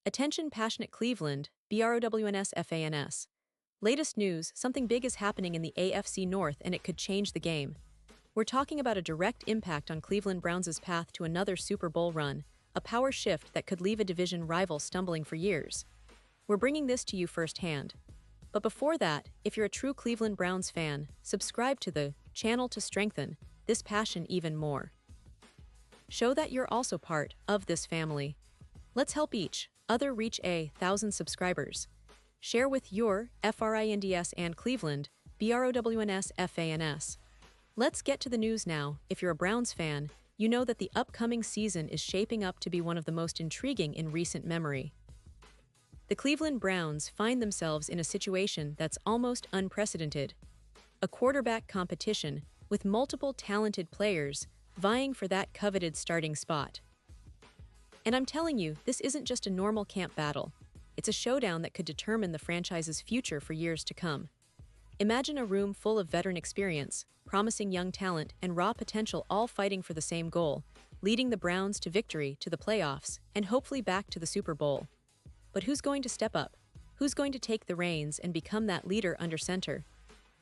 Attention passionate Cleveland, BROWNS. Latest news, something big is happening in the AFC North and it could change the game. We're talking about a direct impact on Cleveland Browns' path to another Super Bowl run, a power shift that could leave a division rival stumbling for years. We're bringing this to you firsthand. But before that, if you're a true Cleveland Browns fan, subscribe to the channel to strengthen this passion even more. Show that you're also part of this family. Let's help each other reach 1,000 subscribers. Share with your FRINDS and Cleveland, BROWNS. Let's get to the news now. If you're a Browns fan, you know that the upcoming season is shaping up to be one of the most intriguing in recent memory. The Cleveland Browns find themselves in a situation that's almost unprecedented. A quarterback competition with multiple talented players vying for that coveted starting spot. And I'm telling you, this isn't just a normal camp battle. It's a showdown that could determine the franchise's future for years to come. Imagine a room full of veteran experience, promising young talent, and raw potential all fighting for the same goal, leading the Browns to victory, to the playoffs, and hopefully back to the Super Bowl. But who's going to step up? Who's going to take the reins and become that leader under center?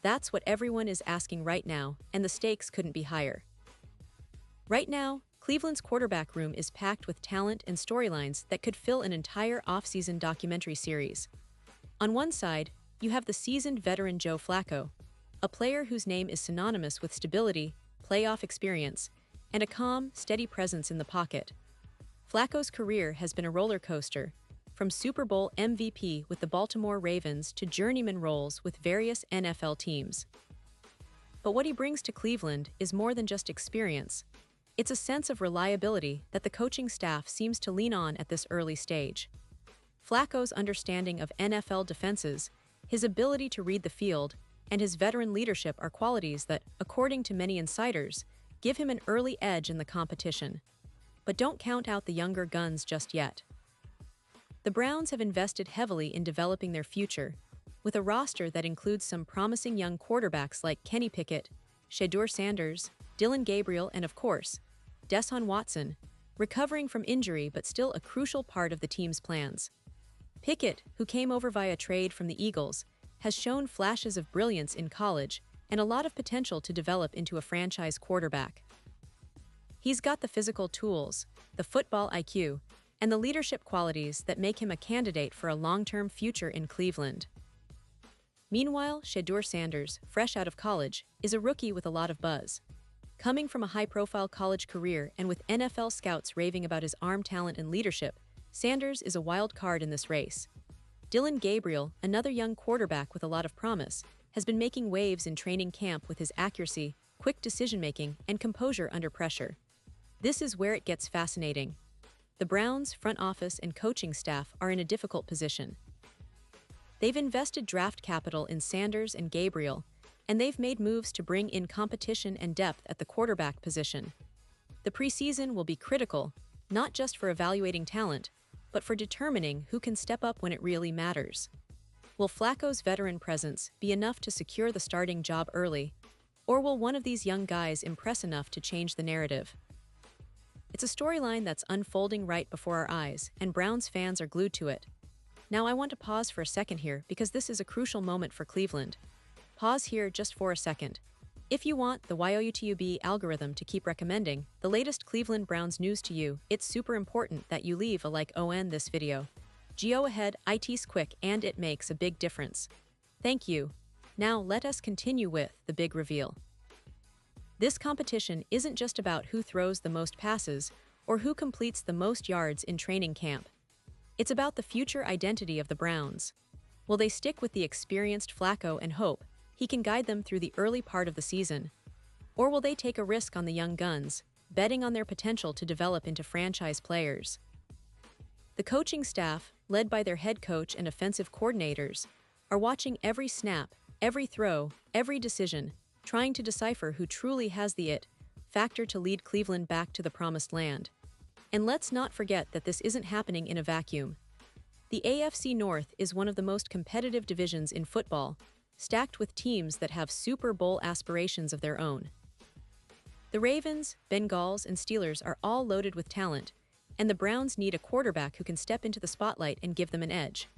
That's what everyone is asking right now, and the stakes couldn't be higher. Right now, Cleveland's quarterback room is packed with talent and storylines that could fill an entire off-season documentary series. On one side, you have the seasoned veteran Joe Flacco, a player whose name is synonymous with stability, playoff experience, and a calm, steady presence in the pocket. Flacco's career has been a roller coaster, from Super Bowl MVP with the Baltimore Ravens to journeyman roles with various NFL teams. But what he brings to Cleveland is more than just experience. It's a sense of reliability that the coaching staff seems to lean on at this early stage. Flacco's understanding of NFL defenses, his ability to read the field, and his veteran leadership are qualities that, according to many insiders, give him an early edge in the competition. But don't count out the younger guns just yet. The Browns have invested heavily in developing their future, with a roster that includes some promising young quarterbacks like Kenny Pickett, Shedeur Sanders, Dillon Gabriel, and of course, Deshaun Watson, recovering from injury but still a crucial part of the team's plans. Pickett, who came over via trade from the Eagles, has shown flashes of brilliance in college and a lot of potential to develop into a franchise quarterback. He's got the physical tools, the football IQ, and the leadership qualities that make him a candidate for a long-term future in Cleveland. Meanwhile, Shedeur Sanders, fresh out of college, is a rookie with a lot of buzz. Coming from a high-profile college career and with NFL scouts raving about his arm talent and leadership, Sanders is a wild card in this race. Dillon Gabriel, another young quarterback with a lot of promise, has been making waves in training camp with his accuracy, quick decision-making, and composure under pressure. This is where it gets fascinating. The Browns' front office and coaching staff are in a difficult position. They've invested draft capital in Sanders and Gabriel, and they've made moves to bring in competition and depth at the quarterback position. The preseason will be critical, not just for evaluating talent, but for determining who can step up when it really matters. Will Flacco's veteran presence be enough to secure the starting job early, or will one of these young guys impress enough to change the narrative? It's a storyline that's unfolding right before our eyes, and Browns fans are glued to it. Now I want to pause for a second here because this is a crucial moment for Cleveland. Pause here just for a second. If you want the YouTube algorithm to keep recommending the latest Cleveland Browns news to you, it's super important that you leave a like on this video. Go ahead, it's quick and it makes a big difference. Thank you. Now let us continue with the big reveal. This competition isn't just about who throws the most passes or who completes the most yards in training camp. It's about the future identity of the Browns. Will they stick with the experienced Flacco and hope he can guide them through the early part of the season? Or will they take a risk on the young guns, betting on their potential to develop into franchise players? The coaching staff, led by their head coach and offensive coordinators, are watching every snap, every throw, every decision, trying to decipher who truly has the it factor to lead Cleveland back to the promised land. And let's not forget that this isn't happening in a vacuum. The AFC North is one of the most competitive divisions in football, stacked with teams that have Super Bowl aspirations of their own. The Ravens, Bengals, and Steelers are all loaded with talent, and the Browns need a quarterback who can step into the spotlight and give them an edge.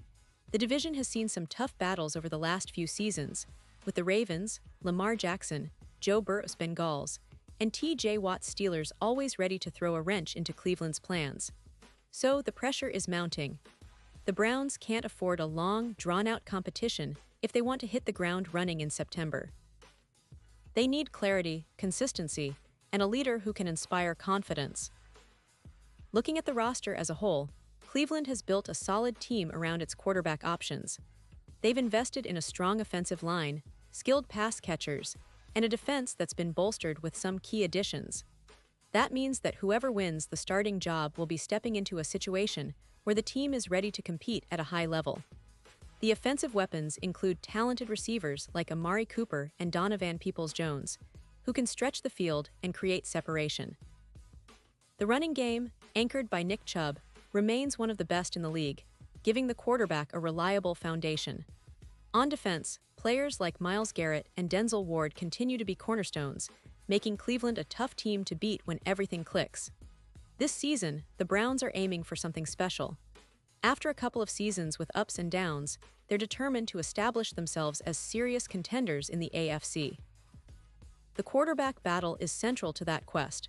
The division has seen some tough battles over the last few seasons, with the Ravens, Lamar Jackson, Joe Burrow's Bengals, and T.J. Watt's Steelers always ready to throw a wrench into Cleveland's plans. So the pressure is mounting. The Browns can't afford a long, drawn-out competition if they want to hit the ground running in September. They need clarity, consistency, and a leader who can inspire confidence. Looking at the roster as a whole, Cleveland has built a solid team around its quarterback options. They've invested in a strong offensive line, skilled pass catchers, and a defense that's been bolstered with some key additions. That means that whoever wins the starting job will be stepping into a situation where the team is ready to compete at a high level. The offensive weapons include talented receivers like Amari Cooper and Donovan Peoples-Jones, who can stretch the field and create separation. The running game, anchored by Nick Chubb, remains one of the best in the league, giving the quarterback a reliable foundation. On defense, players like Myles Garrett and Denzel Ward continue to be cornerstones, making Cleveland a tough team to beat when everything clicks. This season, the Browns are aiming for something special. After a couple of seasons with ups and downs, they're determined to establish themselves as serious contenders in the AFC. The quarterback battle is central to that quest.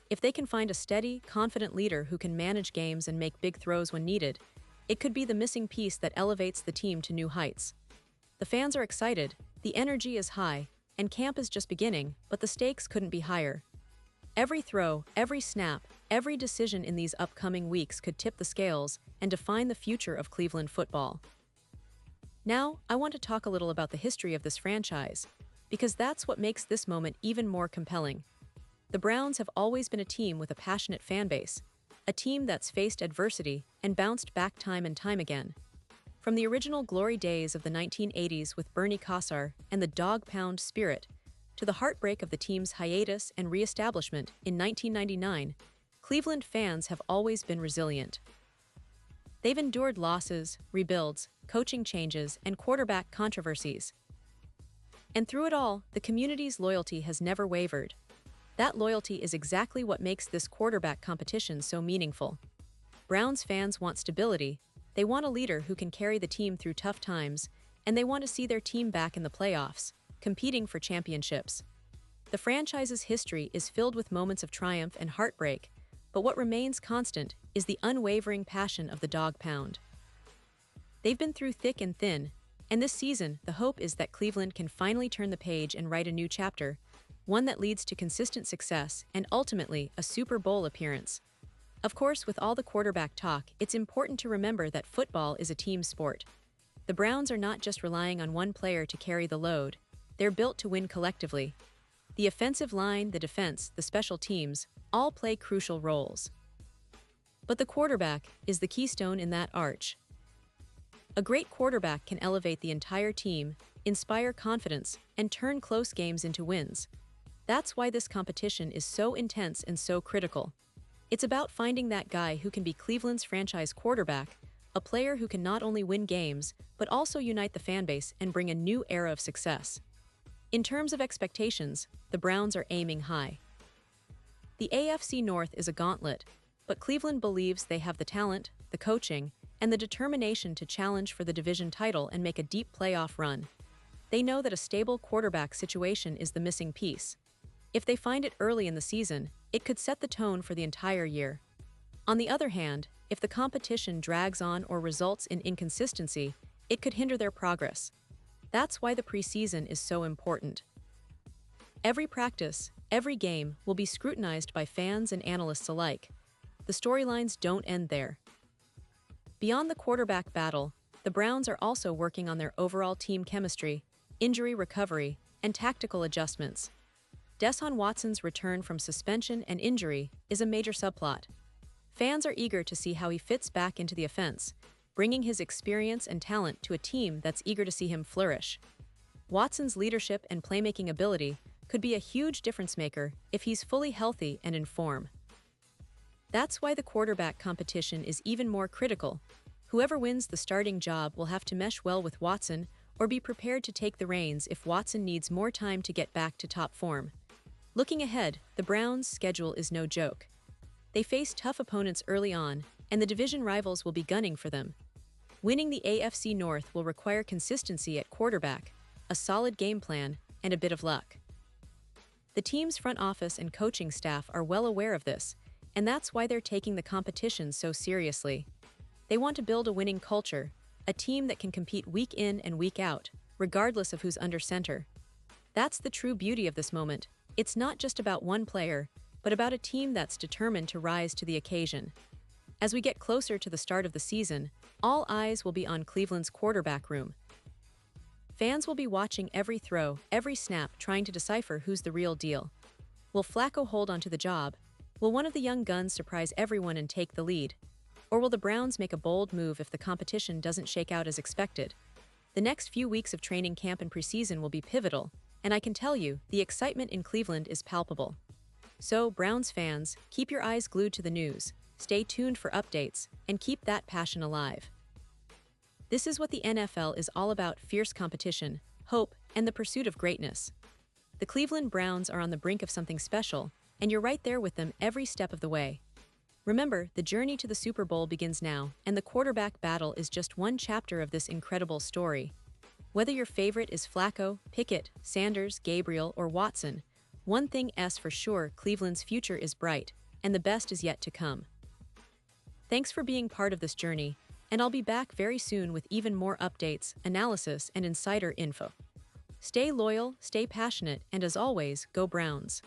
If they can find a steady, confident leader who can manage games and make big throws when needed, it could be the missing piece that elevates the team to new heights. The fans are excited, the energy is high, and camp is just beginning, but the stakes couldn't be higher. Every throw, every snap, every decision in these upcoming weeks could tip the scales and define the future of Cleveland football. Now, I want to talk a little about the history of this franchise, because that's what makes this moment even more compelling. The Browns have always been a team with a passionate fan base, a team that's faced adversity and bounced back time and time again. From the original glory days of the 1980s with Bernie Kosar and the Dog Pound spirit, to the heartbreak of the team's hiatus and re-establishment in 1999, Cleveland fans have always been resilient. They've endured losses, rebuilds, coaching changes, and quarterback controversies. And through it all, the community's loyalty has never wavered. That loyalty is exactly what makes this quarterback competition so meaningful. Browns fans want stability, they want a leader who can carry the team through tough times, and they want to see their team back in the playoffs, competing for championships. The franchise's history is filled with moments of triumph and heartbreak, but what remains constant is the unwavering passion of the Dog Pound. They've been through thick and thin, and this season, the hope is that Cleveland can finally turn the page and write a new chapter, one that leads to consistent success and ultimately a Super Bowl appearance. Of course, with all the quarterback talk, it's important to remember that football is a team sport. The Browns are not just relying on one player to carry the load, they're built to win collectively. The offensive line, the defense, the special teams, all play crucial roles. But the quarterback is the keystone in that arch. A great quarterback can elevate the entire team, inspire confidence, and turn close games into wins. That's why this competition is so intense and so critical. It's about finding that guy who can be Cleveland's franchise quarterback, a player who can not only win games, but also unite the fanbase and bring a new era of success. In terms of expectations, the Browns are aiming high. The AFC North is a gauntlet, but Cleveland believes they have the talent, the coaching, and the determination to challenge for the division title and make a deep playoff run. They know that a stable quarterback situation is the missing piece. If they find it early in the season, it could set the tone for the entire year. On the other hand, if the competition drags on or results in inconsistency, it could hinder their progress. That's why the preseason is so important. Every practice, every game will be scrutinized by fans and analysts alike. The storylines don't end there. Beyond the quarterback battle, the Browns are also working on their overall team chemistry, injury recovery, and tactical adjustments. Deshaun Watson's return from suspension and injury is a major subplot. Fans are eager to see how he fits back into the offense, bringing his experience and talent to a team that's eager to see him flourish. Watson's leadership and playmaking ability could be a huge difference-maker if he's fully healthy and in form. That's why the quarterback competition is even more critical. Whoever wins the starting job will have to mesh well with Watson or be prepared to take the reins if Watson needs more time to get back to top form. Looking ahead, the Browns' schedule is no joke. They face tough opponents early on, and the division rivals will be gunning for them. Winning the AFC North will require consistency at quarterback, a solid game plan, and a bit of luck. The team's front office and coaching staff are well aware of this, and that's why they're taking the competition so seriously. They want to build a winning culture, a team that can compete week in and week out, regardless of who's under center. That's the true beauty of this moment. It's not just about one player, but about a team that's determined to rise to the occasion. As we get closer to the start of the season, all eyes will be on Cleveland's quarterback room. Fans will be watching every throw, every snap, trying to decipher who's the real deal. Will Flacco hold onto the job? Will one of the young guns surprise everyone and take the lead? Or will the Browns make a bold move if the competition doesn't shake out as expected? The next few weeks of training camp and preseason will be pivotal, and I can tell you, the excitement in Cleveland is palpable. So, Browns fans, keep your eyes glued to the news, stay tuned for updates, and keep that passion alive. This is what the NFL is all about: fierce competition, hope, and the pursuit of greatness. The Cleveland Browns are on the brink of something special, and you're right there with them every step of the way. Remember, the journey to the Super Bowl begins now, and the quarterback battle is just one chapter of this incredible story. Whether your favorite is Flacco, Pickett, Sanders, Gabriel, or Watson, one thing is for sure: Cleveland's future is bright, and the best is yet to come. Thanks for being part of this journey, and I'll be back very soon with even more updates, analysis, and insider info. Stay loyal, stay passionate, and as always, go Browns.